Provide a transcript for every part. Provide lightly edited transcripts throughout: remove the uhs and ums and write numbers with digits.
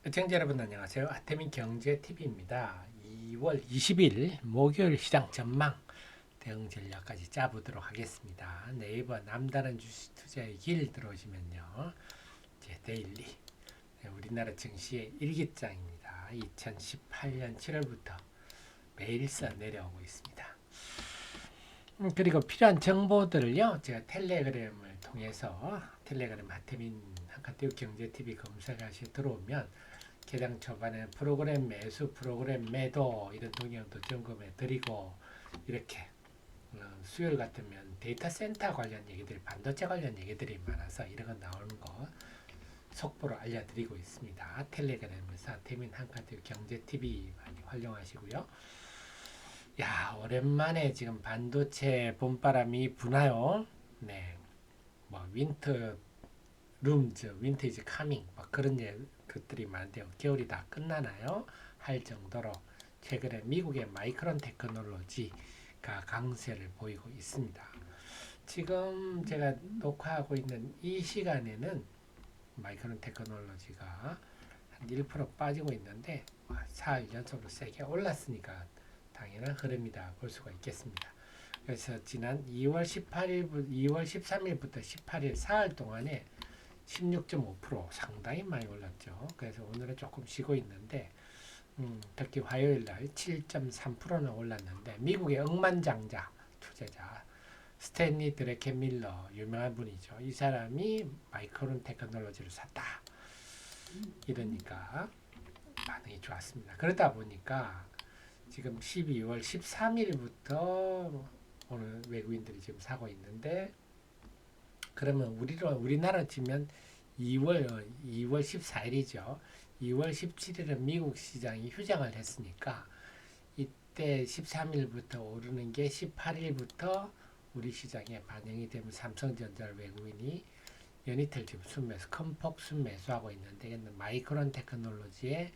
시청자 여러분 안녕하세요. 아태민 경제TV입니다. 2월 20일 목요일 시장 전망 대응 전략까지 짜보도록 하겠습니다. 네이버 남다른 주식 투자의 길 들어오시면요. 이제 데일리 우리나라 증시의 일기장입니다. 2018년 7월부터 매일 써 내려오고 있습니다. 그리고 필요한 정보들을요. 제가 텔레그램을 통해서 텔레그램 아태민 한카티오 경제TV 검색하시 들어오면 개장 초반에 프로그램 매수, 프로그램 매도 이런 동향도 점검해 드리고 이렇게 수요일 같으면 데이터 센터 관련 얘기들이 반도체 관련 얘기들이 많아서 이런 거 나오는 거 속보로 알려드리고 있습니다. 텔레그램에서 태민 한카티오 경제TV 많이 활용하시고요. 야 오랜만에 지금 반도체 봄바람이 부나요. 네, 뭐 윈터 룸즈, 윈테이지 카밍 막 그런 것들이 많은데요. 겨울이 다 끝나나요? 할 정도로 최근에 미국의 마이크론 테크놀로지가 강세를 보이고 있습니다. 지금 제가 녹화하고 있는 이 시간에는 마이크론 테크놀로지가 한 1% 빠지고 있는데 4일 연속으로 세게 올랐으니까 당연한 흐름이다 볼 수가 있겠습니다. 그래서 지난 2월 18일부터 2월 13일부터 18일 4일 동안에 16.5% 상당히 많이 올랐죠. 그래서 오늘은 조금 쉬고 있는데 특히 화요일 날 7.3%는 올랐는데 미국의 억만장자 투자자 스탠리 드래켄밀러 유명한 분이죠. 이 사람이 마이크론 테크놀로지를 샀다. 이러니까 반응이 좋았습니다. 그러다 보니까 지금 12월 13일부터 오늘 외국인들이 지금 사고 있는데 그러면 우리나라 치면 2월 14일이죠. 2월 17일은 미국 시장이 휴장을 했으니까 이때 13일부터 오르는 게 18일부터 우리 시장에 반영이 되면 삼성전자 외국인이 연이틀 지금 순매수, 큰폭 순매수하고 있는데 마이크론 테크놀로지의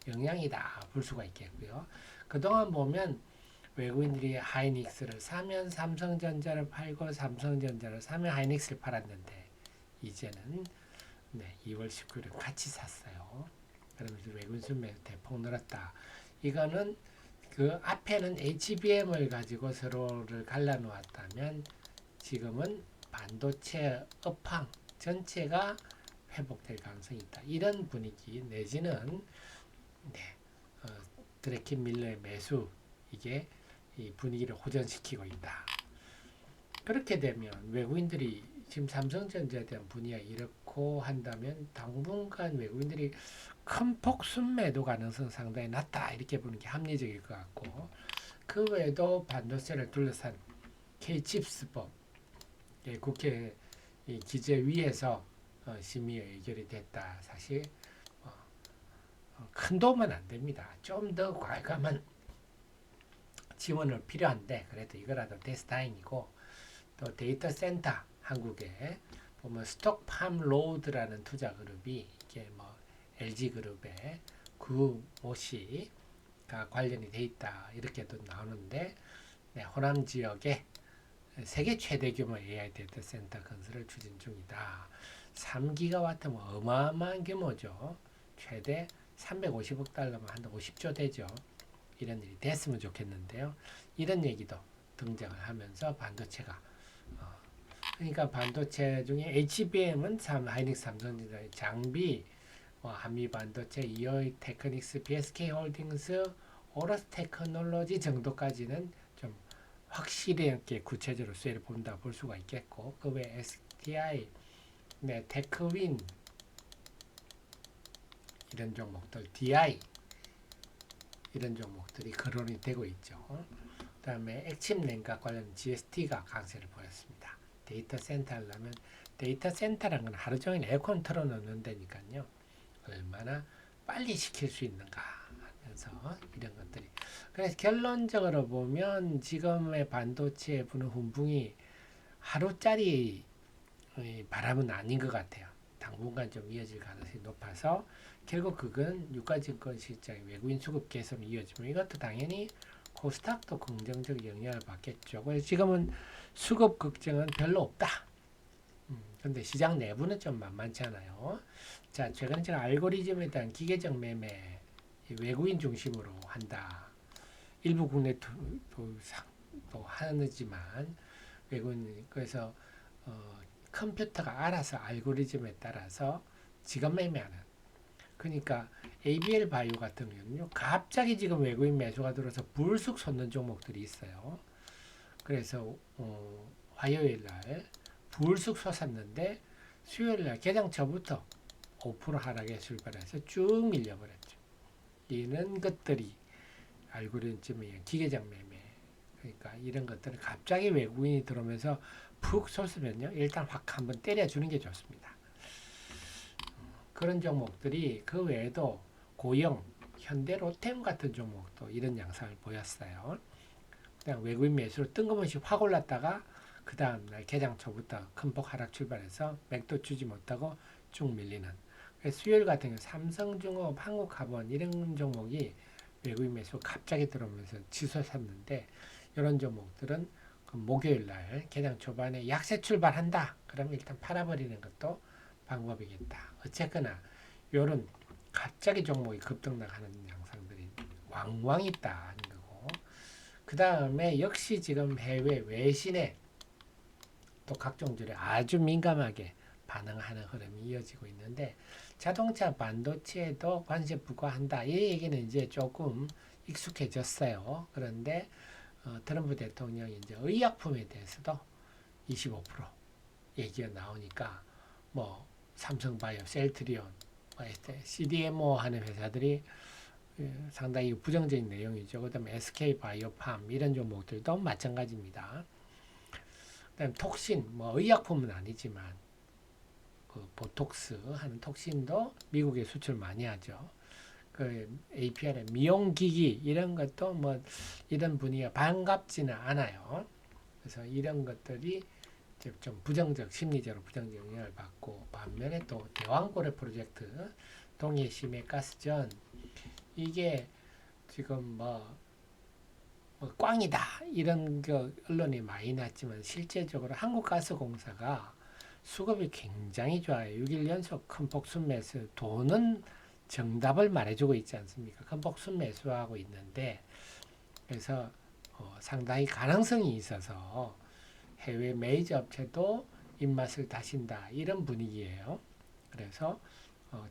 영향이다 볼 수가 있겠고요. 그동안 보면 외국인들이 하이닉스를 사면 삼성전자를 팔고 삼성전자를 사면 하이닉스를 팔았는데 이제는 2월 19일에 같이 샀어요. 그러면서 외국인 순매수 대폭 늘었다. 이거는 그 앞에는 HBM을 가지고 서로를 갈라놓았다면 지금은 반도체 업황 전체가 회복될 가능성이 있다. 이런 분위기 내지는 드래킨 밀러의 매수 이게 이 분위기를 호전시키고 있다. 그렇게 되면 외국인들이 지금 삼성전자에 대한 분위기가 이렇고 한다면 당분간 외국인들이 큰 폭순 매도 가능성 상당히 낮다 이렇게 보는 게 합리적일 것 같고 그 외에도 반도체를 둘러싼 K칩스법 국회 기재위에서 심의 의결이 됐다. 사실 큰 도움은 안 됩니다. 좀 더 과감한 지원을 필요한데 그래도 이거라도 돼서 다행이고 또 데이터 센터 한국에 보면 스톡팜 로드라는 투자 그룹이 이게 뭐 LG 그룹의 구모씨가 관련이 돼 있다 이렇게도 나오는데 호남 지역에 세계 최대 규모 AI 데이터 센터 건설을 추진 중이다. 3기가와트면 어마어마한 규모죠. 최대 350억 달러면 한 50조 되죠. 이런 일이 됐으면 좋겠는데요. 이런 얘기도 등장을 하면서 반도체가 그러니까 반도체 중에 HBM은 하이닉스 삼성전자의 장비, 한미 반도체, 이오이 테크닉스, BSK 홀딩스, 오러스 테크놀로지 정도까지는 좀 확실히 이렇게 구체적으로 수혜를 본다 볼 수가 있겠고 그 외 STI, 테크윈 이런 종목들, DI 이런 종목들이 거론이 되고 있죠. 그 다음에 액침 냉각 관련 GST가 강세를 보였습니다. 데이터 센터 하려면 데이터 센터라는 건 하루 종일 에어컨 틀어놓는 데니까요. 얼마나 빨리 시킬 수 있는가 하면서 이런 것들이 그래서 결론적으로 보면 지금의 반도체 부는 훈풍이 하루짜리 바람은 아닌 것 같아요. 당분간 좀 이어질 가능성이 높아서 결국 그건 유가증권 시장의 외국인 수급 개선으로 이어지면 이것도 당연히 코스닥도 긍정적 영향을 받겠죠. 그래서 지금은 수급 걱정은 별로 없다. 근데 시장 내부는 좀 만만치 않아요. 자, 최근 제가 알고리즘에 대한 기계적 매매 외국인 중심으로 한다. 일부 국내 도 하지만 외국인 그래서 컴퓨터가 알아서 알고리즘에 따라서 지금 매매하는. 그러니까 ABL 바이오 같은 경우는요. 갑자기 지금 외국인 매수가 들어서 불쑥 솟는 종목들이 있어요. 그래서 화요일 날 불쑥 솟았는데 수요일 날 개장 전부터 5% 하락에 출발해서 쭉 밀려버렸죠. 이런 것들이 알고리즘의 기계적 매매. 그러니까 이런 것들을 갑자기 외국인이 들어오면서 푹 솟으면요. 일단 확 한번 때려주는 게 좋습니다. 그런 종목들이 그 외에도 고영, 현대, 롯데온 같은 종목도 이런 양상을 보였어요. 그냥 외국인 매수로 뜬금없이 확 올랐다가 그 다음날 개장 초부터 큰 폭 하락 출발해서 맥도 주지 못하고 쭉 밀리는. 수요일 같은 경우 삼성중업, 한국가본 이런 종목이 외국인 매수 갑자기 들어오면서 치솟았는데 이런 종목들은 그 목요일 날 개장 초반에 약세 출발한다. 그러면 일단 팔아버리는 것도 방법이겠다. 어쨌거나 이런 갑자기 종목이 급등 나가는 양상들이 왕왕 있다. 그 다음에 역시 지금 해외 외신에 또 각종들이 아주 민감하게 반응하는 흐름이 이어지고 있는데 자동차 반도체에도 관세 부과한다. 이 얘기는 이제 조금 익숙해졌어요. 그런데 트럼프 대통령이 이제 의약품에 대해서도 25% 얘기가 나오니까 뭐 삼성바이오, 셀트리온, CDMO 하는 회사들이 상당히 부정적인 내용이죠. 그 다음에 SK바이오팜 이런 종목들도 마찬가지입니다. 그 다음에 톡신, 뭐 의약품은 아니지만 그 보톡스 하는 톡신도 미국에 수출 많이 하죠. 그 APR의 미용기기 이런 것도 뭐 이런 분위기가 반갑지는 않아요. 그래서 이런 것들이 좀 부정적, 심리적으로 부정적 영향을 받고 반면에 또 대왕고래 프로젝트, 동해심해 가스전 이게 지금 뭐 꽝이다 이런 그 언론이 많이 났지만 실제적으로 한국가스공사가 수급이 굉장히 좋아요. 6일 연속 큰 폭순 매수 돈은 정답을 말해주고 있지 않습니까? 큰 폭순 매수하고 있는데 그래서 상당히 가능성이 있어서 해외 메이저 업체도 입맛을 다신다 이런 분위기예요. 그래서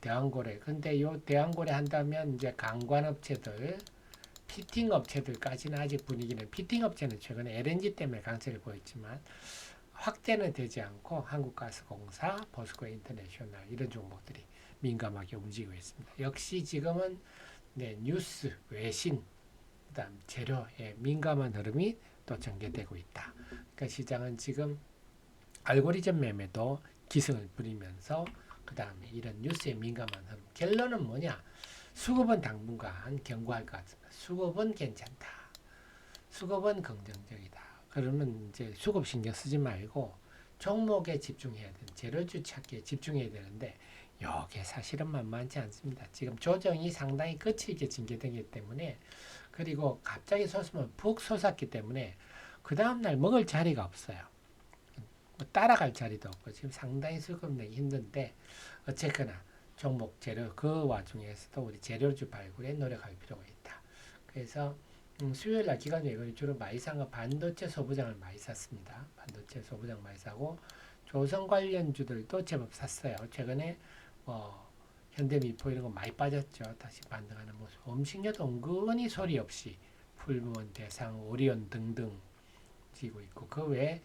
대왕고래 근데 요 대왕고래 한다면 이제 강관업체들 피팅 업체들까지는 아직 분위기는 피팅 업체는 최근에 LNG 때문에 강세를 보였지만 확대는 되지 않고 한국가스공사, 포스코 인터내셔널 이런 종목들이 민감하게 움직이고 있습니다. 역시 지금은 네, 뉴스, 외신, 그다음 재료에 민감한 흐름이 또 전개되고 있다. 그러니까 시장은 지금 알고리즘 매매도 기승을 부리면서 그 다음에 이런 뉴스에 민감한 흐름. 결론은 뭐냐? 수급은 당분간 견고할 것 같습니다. 수급은 괜찮다. 수급은 긍정적이다. 그러면 이제 수급 신경 쓰지 말고 종목에 집중해야 되는 재료주 찾기에 집중해야 되는데 이게 사실은 만만치 않습니다. 지금 조정이 상당히 끝이 있게 전개되기 때문에 그리고 갑자기 솟으면 푹 솟았기 때문에 그 다음날 먹을 자리가 없어요. 뭐 따라갈 자리도 없고 지금 상당히 수급 내기 힘든데 어쨌거나 종목 재료 그 와중에서도 우리 재료주 발굴에 노력할 필요가 있다. 그래서 수요일 날 기관 외국인 주로 많이 산 거 반도체 소부장을 많이 샀습니다. 반도체 소부장 많이 사고 조선 관련주들도 제법 샀어요. 최근에 현대미포 이런 거 많이 빠졌죠. 다시 반등하는 모습. 음식료도 은근히 소리 없이 풀무원, 대상, 오리온 등등 지고 있고 그 외에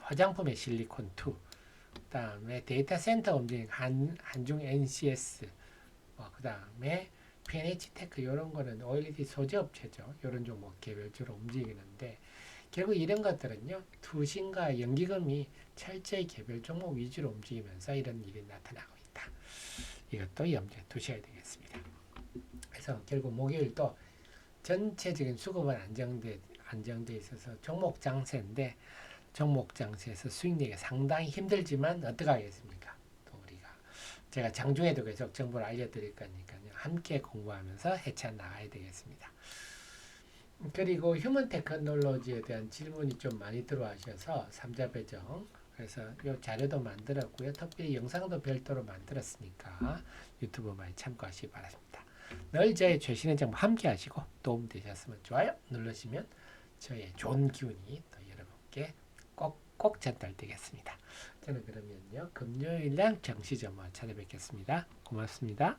화장품의 실리콘2 그다음에 데이터 센터 움직임 한중 NCS 그다음에 PNH테크 이런 거는 OLED 소재 업체죠. 이런 종목 개별적으로 움직이는데 결국 이런 것들은요. 투신과 연기금이 철저히 개별 종목 위주로 움직이면서 이런 일이 나타나고 있다. 이것도 염두에 두셔야 되겠습니다. 그래서 결국 목요일도 전체적인 수급은 안정돼 있어서 종목 장세인데 종목 장세에서 수익 내기 상당히 힘들지만 어떻게 하겠습니까? 또 우리가 제가 장중에도 계속 정보를 알려드릴 거니까요. 함께 공부하면서 해쳐 나가야 되겠습니다. 그리고 휴먼 테크놀로지에 대한 질문이 좀 많이 들어와셔서 3자 배정 그래서 이 자료도 만들었고요. 특별히 영상도 별도로 만들었으니까 유튜브 많이 참고하시기 바랍니다. 늘 저의 최신의 정보 함께 하시고 도움되셨으면 좋아요 눌러주시면 저의 좋은 기운이 또 여러분께 꼭꼭 전달되겠습니다. 저는 그러면요 금요일날 정시점화 찾아뵙겠습니다. 고맙습니다.